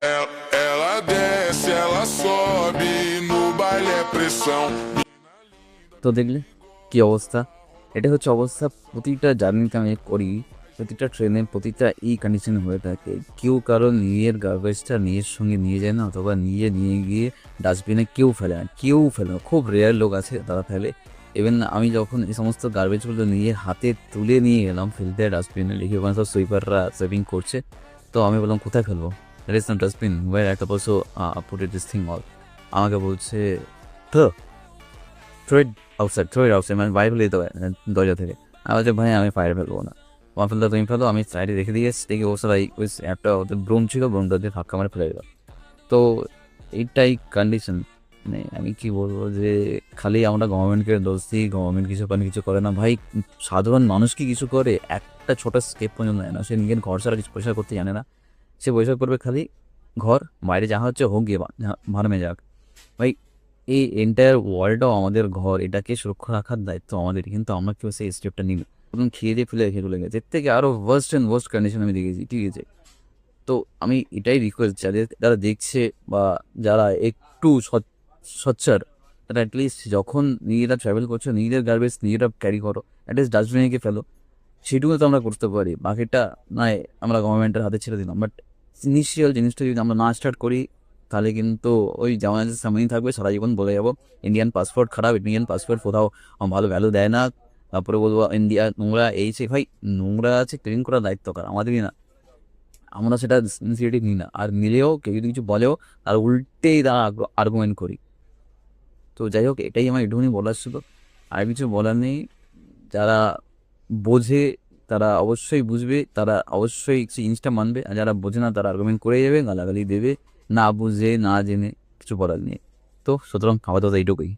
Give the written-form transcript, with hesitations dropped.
Ela desce, ela sobe, no baile é pressão. তো দেখলে কি অবস্থা। এটা হচ্ছে অবস্থা প্রতিটা জার্নিতে আমি করি, প্রতিটা ট্রেনে প্রতিটা এই কন্ডিশনে হয়ে থাকে। কেউ কারো নিজের গার্বেজটা নিজের সঙ্গে নিয়ে যায় না, অথবা নিয়ে গিয়ে ডাস্টবিনে কেউ ফেলে না, কেউ ফেলে না, খুব রেয়ার লোক আছে তারা ফেলে। ইভেন আমি যখন এই সমস্ত গার্বেজগুলো নিয়ে হাতে তুলে নিয়ে গেলাম ফেলতে ডাস্টবিনে, লিখে ওখানে সব সুইপাররা সেভিং করছে, তো আমি বললাম কোথায় ফেলবো, that is not dustbin, where একটা বলছো put it this thing all. আমাকে বলছে তো থ্রো ইট আউটসাইড, মানে বাইরে ফেলে দিতে পারে দরজা থেকে। আমি বলছি ভাই আমি ফায়ার ফেলবো না, আমার ফেলতে তুমি ফেলো, আমি সাইডে রেখে দিয়ে এসেছি, দেখি ওর সাথে ওই একটা ওদের ব্রুম ছিল, ব্রুমটা দিয়ে ধাক্কা মারে ফেলে দিল। তো এইটাই কন্ডিশন। মানে আমি কি বলবো যে খালি আমরা গভর্নমেন্টকে দোষ দিই, গভর্নমেন্ট কিছু করে কিছু করে না ভাই। সাধারণ মানুষ কি কিছু করে? একটা ছোট স্টেপ পর্যন্ত নেয় না। সে নিজের ঘর ছাড়া কিছু পয়সা করতে জানে না, সে পয়সা করবে খালি ঘর, বাইরে যা হচ্ছে হোক গিয়ে ভাড়মে যাক। ভাই এই এন্টায়ার ওয়ার্ল্ডটাও আমাদের ঘর, এটাকে সুরক্ষা রাখার দায়িত্ব আমাদের, কিন্তু আমরা কেউ সেই স্টেপটা নিই না। এবং খেয়ে দিয়ে ফেলে রেখে চলে গেছে, এর থেকে আরও ওয়ার্স্ট অ্যান্ড ওয়ার্স্ট কন্ডিশন আমি দেখেছি, ঠিক আছে। তো আমি এটাই রিকোয়েস্ট, যারা দেখছে বা যারা একটু সচ্চার, তারা অ্যাটলিস্ট যখন নিজেরা ট্রাভেল করছো নিজেদের গার্বেজ নিজেরা ক্যারি করো, অ্যাটলিস্ট ডাস্টবিনে গিয়ে ফেলো। সেটুকু তো আমরা করতে পারি, বাকিটা নয় আমরা গভর্নমেন্টের হাতে ছেড়ে দিলাম। বাট ইনিশিয়াল জিনিসটা যদি আমরা না স্টার্ট করি, তাহলে কিন্তু ওই জামানার সামনেই থাকবে, সারা জীবন বলে যাবো ইন্ডিয়ান পাসপোর্ট খারাপ, ইন্ডিয়ান পাসপোর্ট কোথাও ভালো ভ্যালু দেয় না। তারপরে বলবো ইন্ডিয়া নোংরা, এই সে ভাই নোংরা আছে ক্লিন করার দায়িত্ব কার? আমাদেরই না। আমরা সেটা ইনিশিয়েটিভ নিই না, আর নিলেও কেউ যদি কিছু বলেও আর উল্টেই তারা আর্গুমেন্ট করি। তো যাই হোক, এটাই আমার একটুখানি বলার ছিল, আর কিছু বলার নেই। যারা বোঝে তারা অবশ্যই বুঝবে, তারা অবশ্যই জিনিসটা মানবে, আর যারা বোঝে না তারা আর্গুমেন্ট করে যাবে, গালাগালি দেবে, না বুঝে না জেনে, কিছু বলার নেই। তো সুতরাং খাওয়া দাওয়া এইটুকুই।